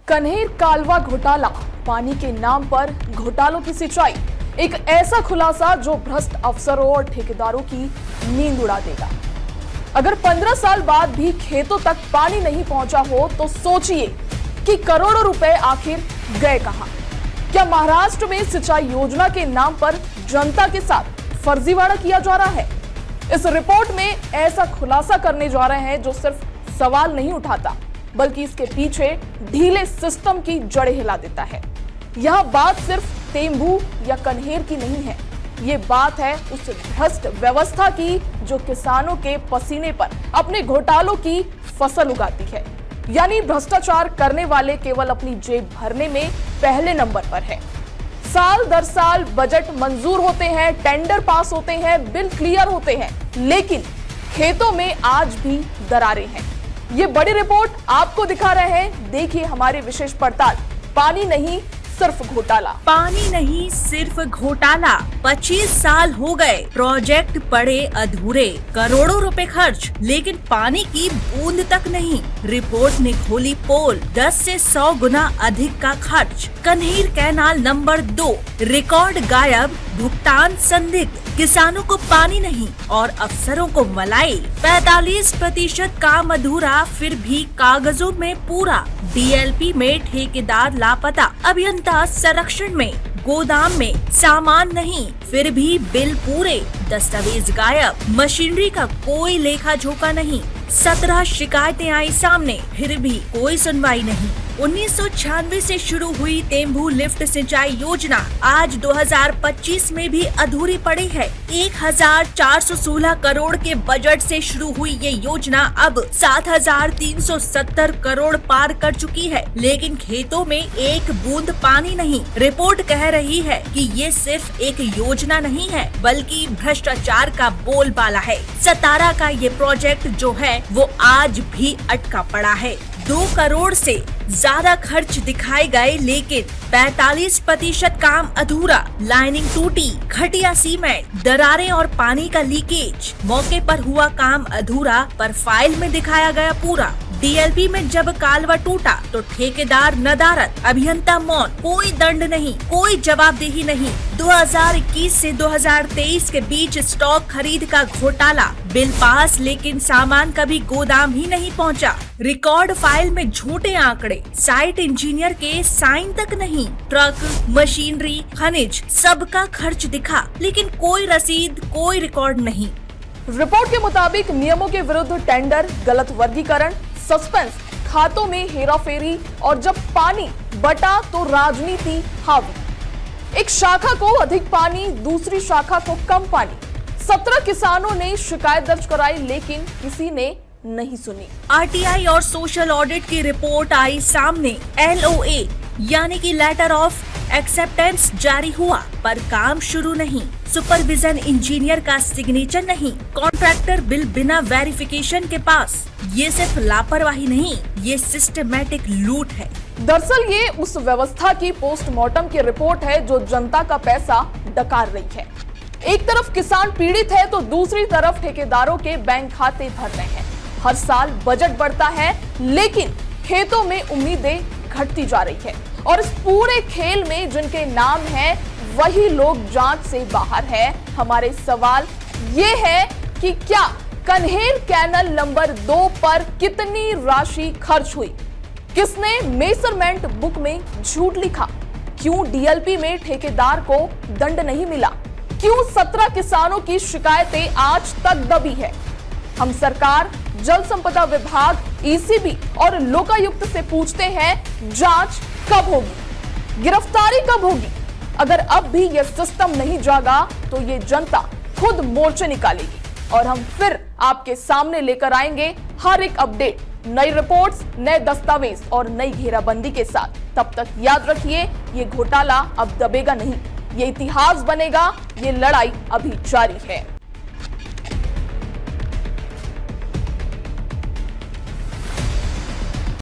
कन्हेर कालवा घोटाला, पानी के नाम पर घोटालों की सिंचाई, एक ऐसा खुलासा जो भ्रष्ट अफसरों और ठेकेदारों की नींद उड़ा देगा। अगर 15 साल बाद भी खेतों तक पानी नहीं पहुंचा हो तो सोचिए कि करोड़ों रुपए आखिर गए कहां। क्या महाराष्ट्र में सिंचाई योजना के नाम पर जनता के साथ फर्जीवाड़ा किया जा रहा है? इस रिपोर्ट में ऐसा खुलासा करने जा रहे हैं जो सिर्फ सवाल नहीं उठाता बल्कि इसके पीछे ढीले सिस्टम की जड़ें हिला देता है। यह बात सिर्फ तेंबू या कन्हेर की नहीं है, ये बात है उस भ्रष्ट व्यवस्था की जो किसानों के पसीने पर अपने घोटालों की फसल उगाती है। यानी भ्रष्टाचार करने वाले केवल अपनी जेब भरने में पहले नंबर पर है। साल दर साल बजट मंजूर होते हैं, टेंडर पास होते हैं, बिल क्लियर होते हैं, लेकिन खेतों में आज भी दरारें हैं। ये बड़ी रिपोर्ट आपको दिखा रहे हैं, देखिए हमारी विशेष पड़ताल। पानी नहीं सिर्फ घोटाला। पानी नहीं सिर्फ घोटाला। 25 साल हो गए, प्रोजेक्ट पड़े अधूरे, करोड़ों रुपए खर्च, लेकिन पानी की बूंद तक नहीं। रिपोर्ट ने खोली पोल, 10 से 100 गुना अधिक का खर्च। कन्हेर कैनाल नंबर 2, रिकॉर्ड गायब, भुगतान संदिग्ध, किसानों को पानी नहीं और अफसरों को मलाई। 45% काम अधूरा, फिर भी कागजों में पूरा। डीएलपी में ठेकेदार लापता, अभियंता संरक्षण में, गोदाम में सामान नहीं, फिर भी बिल पूरे। दस्तावेज गायब, मशीनरी का कोई लेखा जोखा नहीं। 17 शिकायतें आई सामने, फिर भी कोई सुनवाई नहीं। 1996 से शुरू हुई तेंबू लिफ्ट सिंचाई योजना आज 2025 में भी अधूरी पड़ी है। 1416 करोड़ के बजट से शुरू हुई ये योजना अब 7370 करोड़ पार कर चुकी है, लेकिन खेतों में एक बूंद पानी नहीं। रिपोर्ट कह रही है कि ये सिर्फ एक योजना नहीं है बल्कि भ्रष्टाचार का बोलबाला है। सतारा का ये प्रोजेक्ट जो है वो आज भी अटका पड़ा है। 2 करोड़ से ज्यादा खर्च दिखाए गए, लेकिन 45% काम अधूरा। लाइनिंग टूटी, घटिया सीमेंट, दरारें और पानी का लीकेज। मौके पर हुआ काम अधूरा पर फाइल में दिखाया गया पूरा। डीएलपी में जब कालवा टूटा तो ठेकेदार नदारत, अभियंता मौन, कोई दंड नहीं, कोई जवाबदेही नहीं। 2021 से 2023 के बीच स्टॉक खरीद का घोटाला, बिल पास लेकिन सामान कभी गोदाम ही नहीं पहुंचा। रिकॉर्ड फाइल में झूठे आंकड़े, साइट इंजीनियर के साइन तक नहीं। ट्रक, मशीनरी, खनिज, सबका खर्च दिखा लेकिन कोई रसीद, कोई रिकॉर्ड नहीं। रिपोर्ट के मुताबिक नियमों के विरुद्ध टेंडर, गलत वर्गीकरण, सस्पेंस, खातों में हेराफेरी और जब पानी बटा तो राजनीति हावी। एक शाखा को अधिक पानी, दूसरी शाखा को कम पानी। 17 किसानों ने शिकायत दर्ज कराई लेकिन किसी ने नहीं सुनी। आरटीआई और सोशल ऑडिट की रिपोर्ट आई सामने। एलओए यानी कि लेटर ऑफ एक्सेप्टेंस जारी हुआ पर काम शुरू नहीं। सुपरविजन इंजीनियर का सिग्नेचर नहीं। कॉन्ट्रैक्टर बिल बिना वेरिफिकेशन के पास। ये सिर्फ लापरवाही नहीं, ये सिस्टमैटिक लूट है। दरअसल ये उस व्यवस्था की पोस्टमार्टम की रिपोर्ट है जो जनता का पैसा डकार रही है। एक तरफ किसान पीड़ित है तो दूसरी तरफ ठेकेदारों के बैंक खाते भर रहे हैं। हर साल बजट बढ़ता है लेकिन खेतों में उम्मीदें घटती जा रही है और इस पूरे खेल में जिनके नाम है वही लोग जांच से बाहर है। हमारे सवाल ये है कि क्या कन्हेर कैनाल नंबर 2 पर कितनी राशि खर्च हुई? किसने मेजरमेंट बुक में झूठ लिखा? क्यों डीएलपी में ठेकेदार को दंड नहीं मिला? क्यों 17 किसानों की शिकायतें आज तक दबी है? हम सरकार, जल संपदा विभाग, ईसीबी और लोकायुक्त से पूछते हैं, जांच कब होगी? गिरफ्तारी कब होगी? अगर अब भी यह सिस्टम नहीं जागा तो ये जनता खुद मोर्चे निकालेगी और हम फिर आपके सामने लेकर आएंगे हर एक अपडेट, नई रिपोर्ट्स, नए दस्तावेज और नई घेराबंदी के साथ। तब तक याद रखिए, ये घोटाला अब दबेगा नहीं, ये इतिहास बनेगा, ये लड़ाई अभी जारी है।